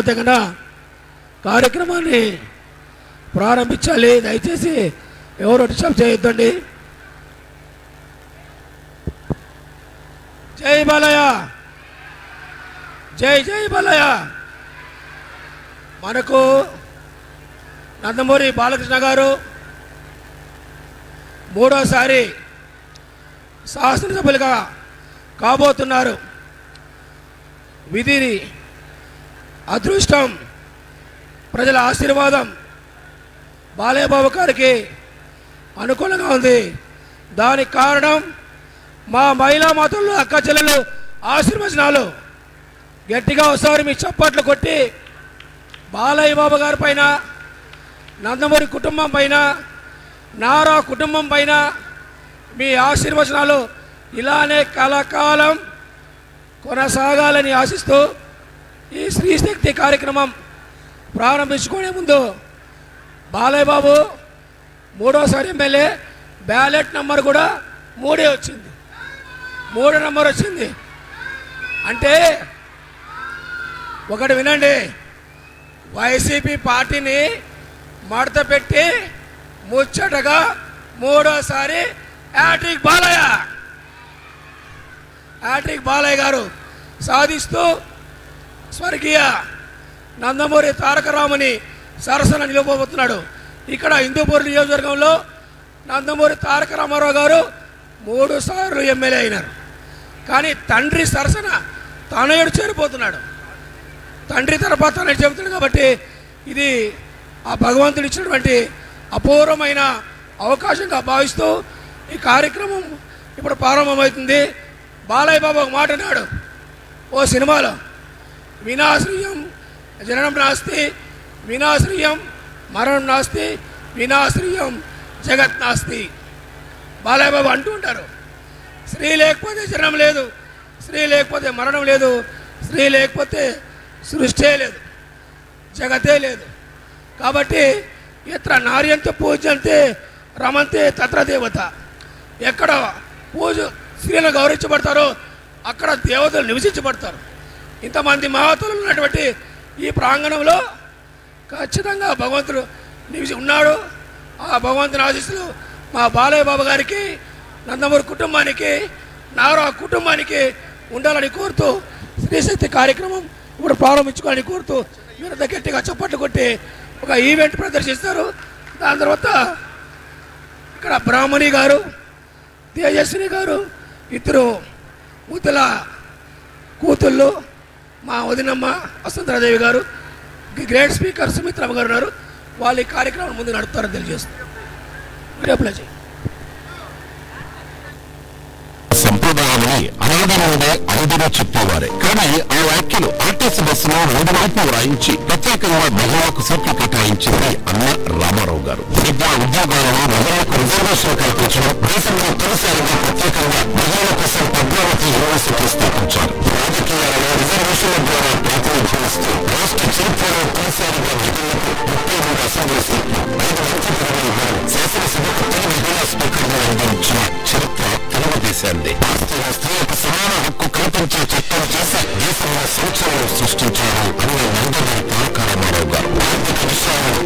త్వరితగతిన కార్యక్రమాన్ని ప్రారంభించాలి. దయచేసి ఎవరు డిస్టర్బ్ చేయొద్దండి. జై బాలయ్య, జై జై బాలయ్య. మనకు నందమూరి బాలకృష్ణ గారు మూడోసారి శాసనసభ్యులుగా కాబోతున్నారు. విధి, అదృష్టం, ప్రజల ఆశీర్వాదం బాలయ్య బాబు గారికి అనుకూలంగా ఉంది. దానికి కారణం మా మహిళా మాతలు, అక్క చెల్లెలు ఆశీర్వచనాలు. గట్టిగా ఒకసారి మీ చప్పట్లు కొట్టి బాలయ్య బాబు గారి పైన, నందమూరి కుటుంబం పైన, నారా కుటుంబం పైన మీ ఆశీర్వచనాలు ఇలానే కలకాలం కొనసాగాలని ఆశిస్తూ ఈ స్త్రీశక్తి కార్యక్రమం ప్రారంభించుకునే ముందు బాలయ్య బాబు మూడోసారి ఎమ్మెల్యే, బ్యాలెట్ నెంబర్ కూడా 3 వచ్చింది. 3 నెంబర్ వచ్చింది. అంటే ఒకటి వినండి, వైసీపీ పార్టీని మడత పెట్టి ముచ్చటగా మూడోసారి హ్యాట్రిక్ బాలయ్య, హ్యాట్రిక్ బాలయ్య గారు సాధిస్తూ స్వర్గీయ నందమూరి తారక రాముని సరసన నిలబోతున్నాడు. ఇక్కడ హిందూపూర్ నియోజకవర్గంలో నందమూరి తారక రామారావు గారు 3 సార్లు ఎమ్మెల్యే అయినారు. కానీ తండ్రి సరసన తనయుడు చేరిపోతున్నాడు. తండ్రి తర్వాత తనయుడు చెబుతున్నాడు. కాబట్టి ఇది ఆ భగవంతుడు ఇచ్చినటువంటి అపూర్వమైన అవకాశంగా భావిస్తూ ఈ కార్యక్రమం ఇప్పుడు ప్రారంభమవుతుంది. బాలయ్య బాబు ఒక మాట అన్నాడు ఓ సినిమాలో, వినాశ్రయం జననం నాస్తి, వినాశ్రయం మరణం నాస్తి, వినాశ్రయం జగత్ నాస్తి. బాలయ్య బాబు అంటూ ఉంటారు, స్త్రీ లేకపోతే జననం లేదు, స్త్రీ లేకపోతే మరణం లేదు, స్త్రీ లేకపోతే సృష్టి లేదు, జగతే లేదు. కాబట్టి ఎత్ర నార్యంత పూజ్యంతే రమంతే తత్ర దేవత. ఎక్కడ స్త్రీలను గౌరవించబడతారో అక్కడ దేవతలు నివసించబడతారు. ఇంతమంది మహాతులు ఉన్నటువంటి ఈ ప్రాంగణంలో ఖచ్చితంగా భగవంతుడు ఉన్నాడు. ఆ భగవంతుని ఆశీస్సులు మా బాలయ్య బాబు గారికి, నందమూరి కుటుంబానికి, నారా కుటుంబానికి ఉండాలని కోరుతూ స్త్రీశక్తి కార్యక్రమం ఇప్పుడు ప్రారంభించుకోవాలని కోరుతూ మీరు గట్టిగా చప్పట్లు కొట్టి ఒక ఈవెంట్ ప్రదర్శిస్తారు. దాని తర్వాత ఇక్కడ బ్రాహ్మణి గారు, తేజస్విని గారు, ఇద్దరు ముద్దుల కూతుళ్ళు, మా వదినమ్మ వసంతరాదేవి గారు, గ్రేట్ స్పీకర్ సుమిత్రమ్మ గారు ఉన్నారు. వాళ్ళు ఈ కార్యక్రమం ముందు నడుపుతారని తెలియజేస్తారు. సంప్రదాయాన్ని అనాది నుండే అందరూ చెప్పేవారే. కానీ ఆ వ్యాఖ్యలు ఆర్టీసీ బస్సులో 3 వైపులు వ్రాయించి ప్రత్యేకంగా మహిళలకు సీట్లు కేటాయించింది అన్న రామారావు గారు. విద్యా ఉద్యోగాలను మహిళలకు రిజర్వేషన్ కల్పించడం, దేశంలో తొలిసారిగా ప్రత్యేకంగా మహిళల కోసం పద్మావతి యూనివర్సిటీ స్థాపించారు. రాజకీయాలలో రిజర్వేషన్ల ద్వారా ప్రాతినిధ్యం ఇస్తూ రాష్ట్ర చరిత్రలో తొలిసారిగా మహిళలకు 33 అసెంబ్లీ సీట్లు, 5 మంత్రి పదవులు, శాసనసభకు తొలి మహిళా స్పీకర్గా అందించిన చరిత్ర తెలుగుదేశాన్ని. స్త్రీలకు సమాన హక్కు కల్పించే చట్టం చేసి దేశంలో సంచలనం సృష్టించారు అన్న నందమూరి తారక రామారావు గారు. ఆర్థిక విషయాలు